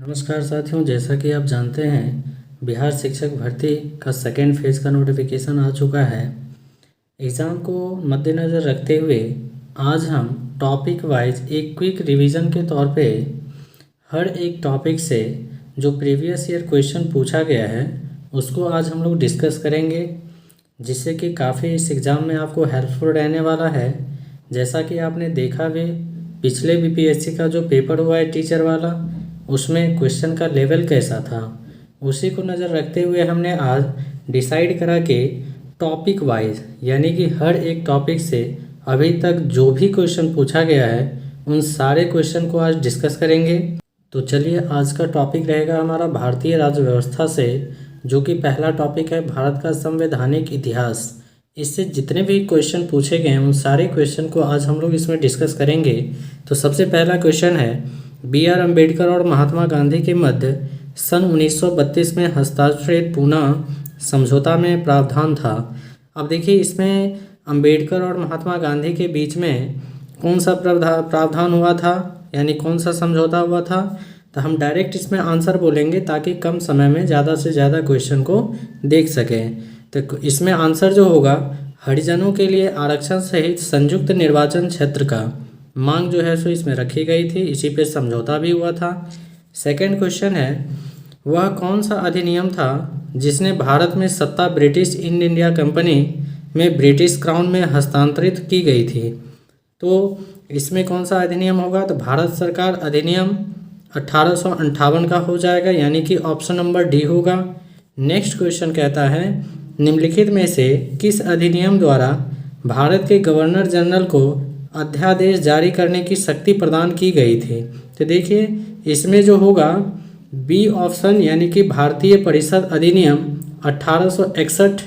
नमस्कार साथियों, जैसा कि आप जानते हैं बिहार शिक्षक भर्ती का सेकेंड फेज़ का नोटिफिकेशन आ चुका है। एग्ज़ाम को मद्देनज़र रखते हुए आज हम टॉपिक वाइज एक क्विक रिवीजन के तौर पे हर एक टॉपिक से जो प्रीवियस ईयर क्वेश्चन पूछा गया है उसको आज हम लोग डिस्कस करेंगे, जिससे कि काफ़ी इस एग्ज़ाम में आपको हेल्पफुल रहने वाला है। जैसा कि आपने देखा भी पिछले बीपीएससी का जो पेपर हुआ है टीचर वाला, उसमें क्वेश्चन का लेवल कैसा था, उसी को नज़र रखते हुए हमने आज डिसाइड करा कि टॉपिक वाइज यानी कि हर एक टॉपिक से अभी तक जो भी क्वेश्चन पूछा गया है उन सारे क्वेश्चन को आज डिस्कस करेंगे। तो चलिए, आज का टॉपिक रहेगा हमारा भारतीय राज्य व्यवस्था से, जो कि पहला टॉपिक है भारत का संवैधानिक इतिहास। इससे जितने भी क्वेश्चन पूछे गए हैं उन सारे क्वेश्चन को आज हम लोग इसमें डिस्कस करेंगे। तो सबसे पहला क्वेश्चन है, बी.आर. अम्बेडकर और महात्मा गांधी के मध्य सन 1932 में हस्ताक्षरित पूना समझौता में प्रावधान था। अब देखिए, इसमें अम्बेडकर और महात्मा गांधी के बीच में कौन सा प्रावधान हुआ था, यानी कौन सा समझौता हुआ था। तो हम डायरेक्ट इसमें आंसर बोलेंगे ताकि कम समय में ज़्यादा से ज़्यादा क्वेश्चन को देख सकें। तो इसमें आंसर जो होगा, हरिजनों के लिए आरक्षण सहित संयुक्त निर्वाचन क्षेत्र का मांग जो है सो इसमें रखी गई थी, इसी पे समझौता भी हुआ था। सेकंड क्वेश्चन है, वह कौन सा अधिनियम था जिसने भारत में सत्ता ब्रिटिश ईस्ट इंडिया कंपनी में ब्रिटिश क्राउन में हस्तांतरित की गई थी। तो इसमें कौन सा अधिनियम होगा, तो भारत सरकार अधिनियम 1858 का हो जाएगा, यानी कि ऑप्शन नंबर डी होगा। नेक्स्ट क्वेश्चन कहता है, निम्नलिखित में से किस अधिनियम द्वारा भारत के गवर्नर जनरल को अध्यादेश जारी करने की शक्ति प्रदान की गई थी। तो देखिए, इसमें जो होगा बी ऑप्शन, यानी कि भारतीय परिषद अधिनियम 1861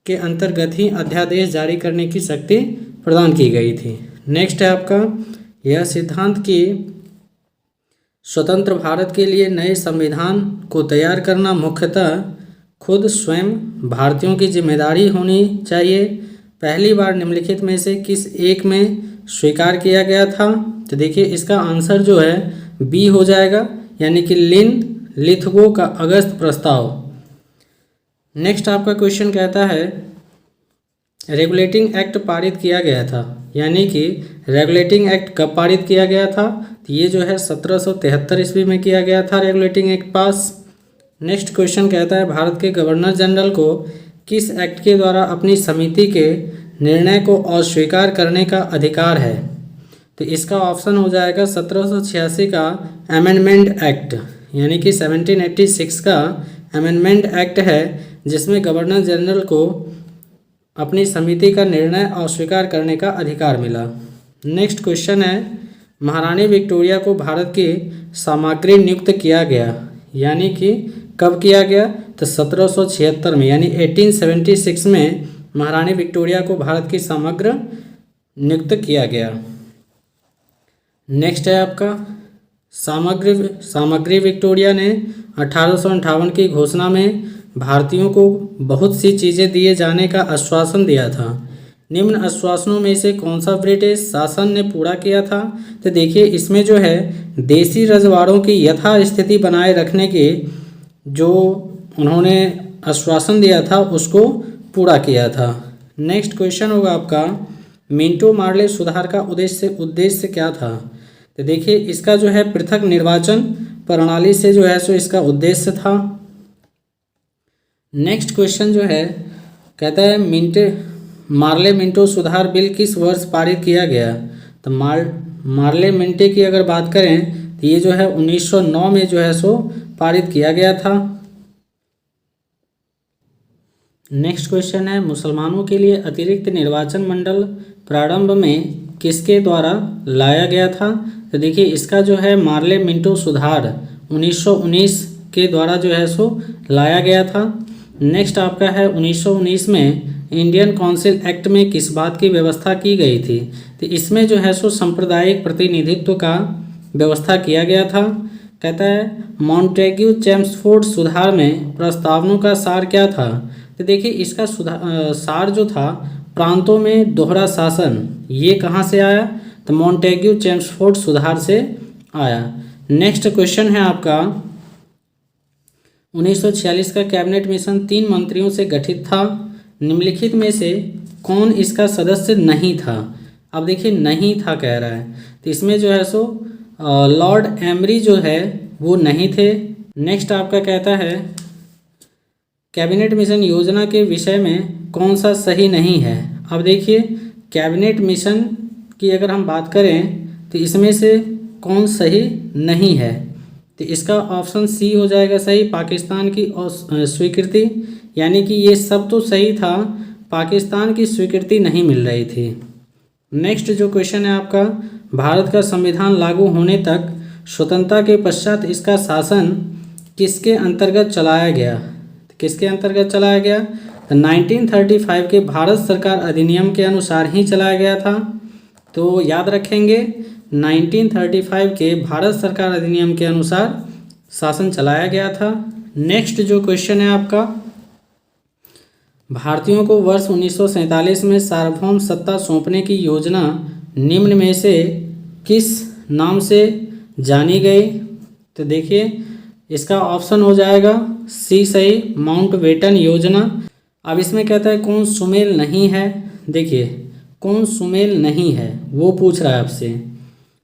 के अंतर्गत ही अध्यादेश जारी करने की शक्ति प्रदान की गई थी। नेक्स्ट है आपका, यह सिद्धांत कि स्वतंत्र भारत के लिए नए संविधान को तैयार करना मुख्यतः खुद स्वयं भारतीयों की जिम्मेदारी होनी चाहिए, पहली बार निम्नलिखित में से किस एक में स्वीकार किया गया था। तो देखिए, इसका आंसर जो है बी हो जाएगा, यानी कि लिथगो का अगस्त प्रस्ताव। नेक्स्ट आपका क्वेश्चन कहता है, रेगुलेटिंग एक्ट पारित किया गया था, यानी कि रेगुलेटिंग एक्ट कब पारित किया गया था। तो ये जो है 1773 ईस्वी में किया गया था रेगुलेटिंग एक्ट पास। नेक्स्ट क्वेश्चन कहता है, भारत के गवर्नर जनरल को किस एक्ट के द्वारा अपनी समिति के निर्णय को अस्वीकार करने का अधिकार है। तो इसका ऑप्शन हो जाएगा 1786 का अमेंडमेंट एक्ट, यानी कि 1786 का अमेंडमेंट एक्ट है, जिसमें गवर्नर जनरल को अपनी समिति का निर्णय अस्वीकार करने का अधिकार मिला। नेक्स्ट क्वेश्चन है, महारानी विक्टोरिया को भारत की सामग्री नियुक्त किया गया, यानी कि कब किया गया, तो 1776 में, यानी 1876 में महारानी विक्टोरिया को भारत की समग्र नियुक्त किया गया। नेक्स्ट है आपका, सामग्री विक्टोरिया ने 1858 की घोषणा में भारतीयों को बहुत सी चीज़ें दिए जाने का आश्वासन दिया था। निम्न आश्वासनों में से कौन सा ब्रिटिश शासन ने पूरा किया था। तो देखिए, इसमें जो है देसी रजवाड़ों की यथास्थिति बनाए रखने के जो उन्होंने आश्वासन दिया था उसको पूरा किया था। नेक्स्ट क्वेश्चन होगा आपका, मिंटो मार्ले सुधार का उद्देश्य क्या था। तो देखिए, इसका जो है पृथक निर्वाचन प्रणाली से जो है सो इसका उद्देश्य था। नेक्स्ट क्वेश्चन जो है कहता है, मार्ले मिंटो सुधार बिल किस वर्ष पारित किया गया। तो मार्ले मिंटे की अगर बात करें तो ये जो है 1909 में जो है सो पारित किया गया था। नेक्स्ट क्वेश्चन है, मुसलमानों के लिए अतिरिक्त निर्वाचन मंडल प्रारंभ में किसके द्वारा लाया गया था। तो देखिए, इसका जो है मार्ले मिंटो सुधार 1919 के द्वारा जो है सो लाया गया था। नेक्स्ट आपका है, 1919 में इंडियन काउंसिल एक्ट में किस बात की व्यवस्था की गई थी। तो इसमें जो है सो सांप्रदायिक प्रतिनिधित्व का व्यवस्था किया गया था। कहता है, मॉन्टेग्यू चेम्सफोर्ड सुधार में प्रस्तावनों का सार क्या था। तो देखिए, इसका सार जो था प्रांतों में दोहरा शासन, ये कहाँ से आया, तो मॉन्टेग्यू चेम्सफोर्ड सुधार से आया। नेक्स्ट क्वेश्चन है आपका 1946 का कैबिनेट मिशन 3 मंत्रियों से गठित था। निम्नलिखित में से कौन इसका सदस्य नहीं था? अब देखिए नहीं था कह रहा है, तो इसमें जो है सो लॉर्ड एमरी जो है वो नहीं थे। नेक्स्ट आपका कहता है कैबिनेट मिशन योजना के विषय में कौन सा सही नहीं है? अब देखिए कैबिनेट मिशन की अगर हम बात करें तो इसमें से कौन सही नहीं है? तो इसका ऑप्शन सी हो जाएगा सही, पाकिस्तान की स्वीकृति, यानी कि ये सब तो सही था, पाकिस्तान की स्वीकृति नहीं मिल रही थी। नेक्स्ट जो क्वेश्चन है आपका, भारत का संविधान लागू होने तक स्वतंत्रता के पश्चात इसका शासन किसके अंतर्गत चलाया गया? किसके अंतर्गत चलाया गया? तो 1935 के भारत सरकार अधिनियम के अनुसार ही चलाया गया था। तो याद रखेंगे 1935 के भारत सरकार अधिनियम के अनुसार शासन चलाया गया था। नेक्स्ट जो क्वेश्चन है आपका, भारतीयों को वर्ष 1947 में सार्वभौम सत्ता सौंपने की योजना निम्न में से किस नाम से जानी गई? तो देखिए इसका ऑप्शन हो जाएगा सी सही, माउंटबेटन योजना। अब इसमें कहता है कौन सुमेल नहीं है? देखिए कौन सुमेल नहीं है वो पूछ रहा है आपसे,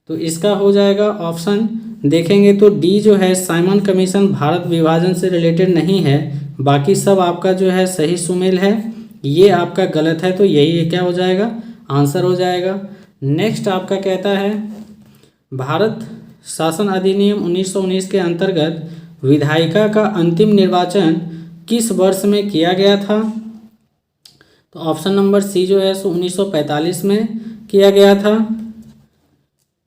तो इसका हो जाएगा ऑप्शन देखेंगे तो डी जो है साइमन कमीशन भारत विभाजन से रिलेटेड नहीं है, बाकी सब आपका जो है सही सुमेल है। ये आपका गलत है, तो यही क्या हो जाएगा आंसर हो जाएगा। नेक्स्ट आपका कहता है भारत शासन अधिनियम 1919 के अंतर्गत विधायिका का अंतिम निर्वाचन किस वर्ष में किया गया था? तो ऑप्शन नंबर सी जो है सो 1945 में किया गया था।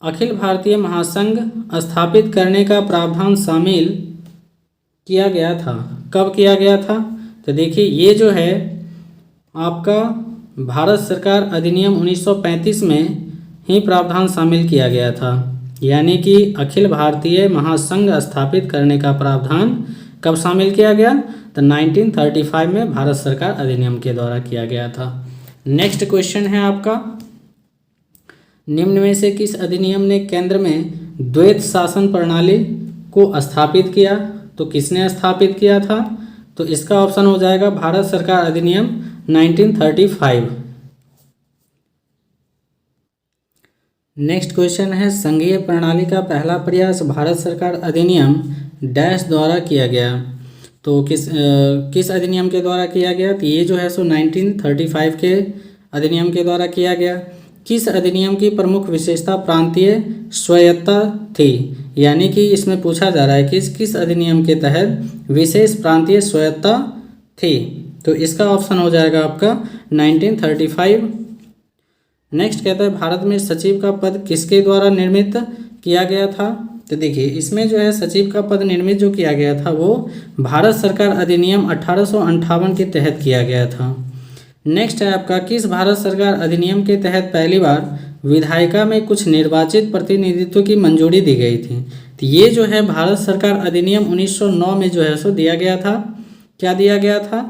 अखिल भारतीय महासंघ स्थापित करने का प्रावधान शामिल किया गया था, कब किया गया था? तो देखिए ये जो है आपका भारत सरकार अधिनियम 1935 में ही प्रावधान शामिल किया गया था, यानी कि अखिल भारतीय महासंघ स्थापित करने का प्रावधान कब शामिल किया गया? तो 1935 में भारत सरकार अधिनियम के द्वारा किया गया था। नेक्स्ट क्वेश्चन है आपका, निम्न में से किस अधिनियम ने केंद्र में द्वैत शासन प्रणाली को स्थापित किया? तो किसने स्थापित किया था? तो इसका ऑप्शन हो जाएगा भारत सरकार अधिनियम 1935। नेक्स्ट क्वेश्चन है संघीय प्रणाली का पहला प्रयास भारत सरकार अधिनियम डैश द्वारा किया गया। तो किस अधिनियम के द्वारा किया गया? तो ये जो है सो 1935 के अधिनियम के द्वारा किया गया। किस अधिनियम की प्रमुख विशेषता प्रांतीय स्वायत्तता थी? यानी कि इसमें पूछा जा रहा है कि किस अधिनियम के तहत विशेष प्रांतीय स्वायत्तता थी? तो इसका ऑप्शन हो जाएगा आपका 1935। नेक्स्ट कहता है भारत में सचिव का पद किसके द्वारा निर्मित किया गया था? तो देखिए इसमें जो है सचिव का पद निर्मित जो किया गया था वो भारत सरकार अधिनियम 1858 के तहत किया गया था। नेक्स्ट है आपका किस भारत सरकार अधिनियम के तहत पहली बार विधायिका में कुछ निर्वाचित प्रतिनिधित्व की मंजूरी दी गई थी? तो ये जो है भारत सरकार अधिनियम 1909 में जो है सो दिया गया था। क्या दिया गया था?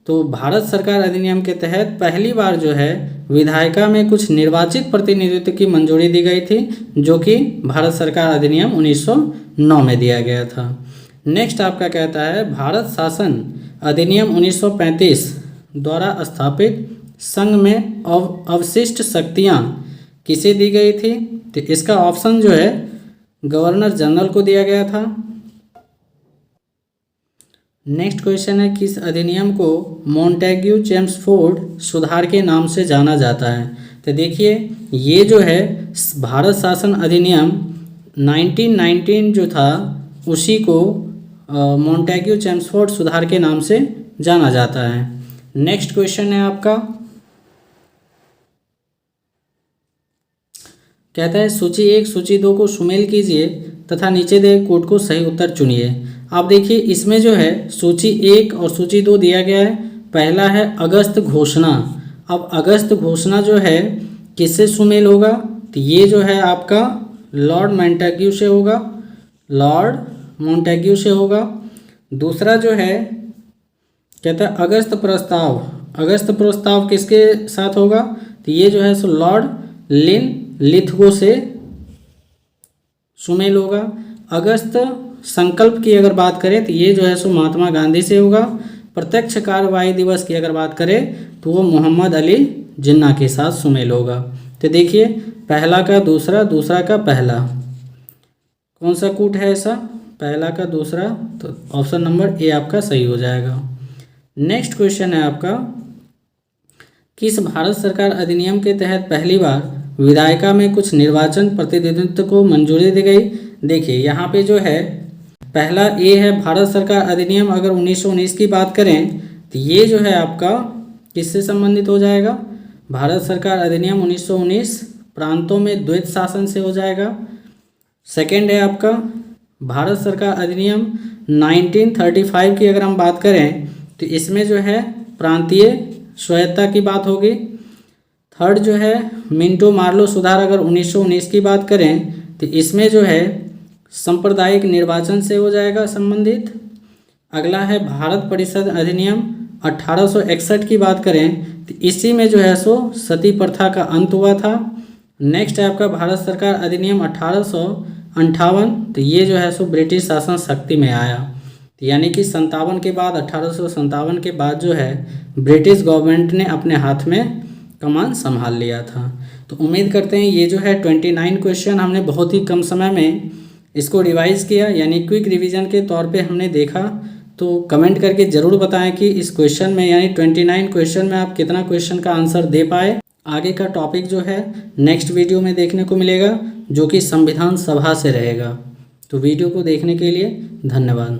तो भारत सरकार अधिनियम के तहत पहली बार जो है विधायिका में कुछ निर्वाचित प्रतिनिधित्व की मंजूरी दी गई थी, जो कि भारत सरकार अधिनियम 1909 में दिया गया था। नेक्स्ट आपका कहता है भारत शासन अधिनियम 1935 द्वारा स्थापित संघ में अवशिष्ट शक्तियाँ किसे दी गई थी? तो इसका ऑप्शन जो है गवर्नर जनरल को दिया गया था। नेक्स्ट क्वेश्चन है किस अधिनियम को मॉन्टेग्यू चेम्सफोर्ड सुधार के नाम से जाना जाता है? तो देखिए ये जो है भारत शासन अधिनियम 1919 जो था उसी को मॉन्टेग्यू चेम्सफोर्ड सुधार के नाम से जाना जाता है। नेक्स्ट क्वेश्चन है आपका, कहता है सूची 1 सूची 2 को सुमेल कीजिए तथा नीचे दिए कोड को सही उत्तर चुनिए। आप देखिए इसमें जो है सूची 1 और सूची 2 दिया गया है। पहला है अगस्त घोषणा। अब अगस्त घोषणा जो है किससे सुमेल होगा? तो ये जो है आपका लॉर्ड मॉन्टेग्यू से होगा, लॉर्ड मॉन्टेग्यू से होगा। दूसरा जो है कहता है अगस्त प्रस्ताव, अगस्त प्रस्ताव किसके साथ होगा? तो ये जो है सो लॉर्ड लिथगो से सुमेल होगा। अगस्त संकल्प की अगर बात करें तो ये जो है सो महात्मा गांधी से होगा। प्रत्यक्ष कार्यवाही दिवस की अगर बात करें तो वो मोहम्मद अली जिन्ना के साथ सुमेल होगा। तो देखिए पहला का दूसरा, दूसरा का पहला, कौन सा कूट है ऐसा, पहला का दूसरा, तो ऑप्शन नंबर ए आपका सही हो जाएगा। नेक्स्ट क्वेश्चन है आपका, किस भारत सरकार अधिनियम के तहत पहली बार विधायिका में कुछ निर्वाचन प्रतिनिधित्व को मंजूरी दी गई। देखिए यहाँ पे जो है पहला ए है भारत सरकार अधिनियम, अगर 1919 की बात करें तो ये जो है आपका किससे संबंधित हो जाएगा, भारत सरकार अधिनियम 1919 प्रांतों में द्वैत शासन से हो जाएगा। सेकेंड है आपका भारत सरकार अधिनियम 1935 की अगर हम बात करें तो इसमें जो है प्रांतीय स्वायत्ता की बात होगी। थर्ड जो है मिंटो मार्लो सुधार, अगर 1919 की बात करें तो इसमें जो है सांप्रदायिक निर्वाचन से हो जाएगा संबंधित। अगला है भारत परिषद अधिनियम 1861 की बात करें तो इसी में जो है सो सती प्रथा का अंत हुआ था। नेक्स्ट है आपका भारत सरकार अधिनियम 1858, तो ये जो है सो ब्रिटिश शासन शक्ति में आया, तो यानी कि 57 के बाद 1857 के बाद जो है ब्रिटिश गवर्नमेंट ने अपने हाथ में कमान संभाल लिया था। तो उम्मीद करते हैं ये जो है 29 क्वेश्चन हमने बहुत ही कम समय में इसको रिवाइज़ किया, यानी क्विक रिवीजन के तौर पे हमने देखा। तो कमेंट करके ज़रूर बताएं कि इस क्वेश्चन में यानी 29 क्वेश्चन में आप कितना क्वेश्चन का आंसर दे पाए। आगे का टॉपिक जो है नेक्स्ट वीडियो में देखने को मिलेगा, जो कि संविधान सभा से रहेगा। तो वीडियो को देखने के लिए धन्यवाद।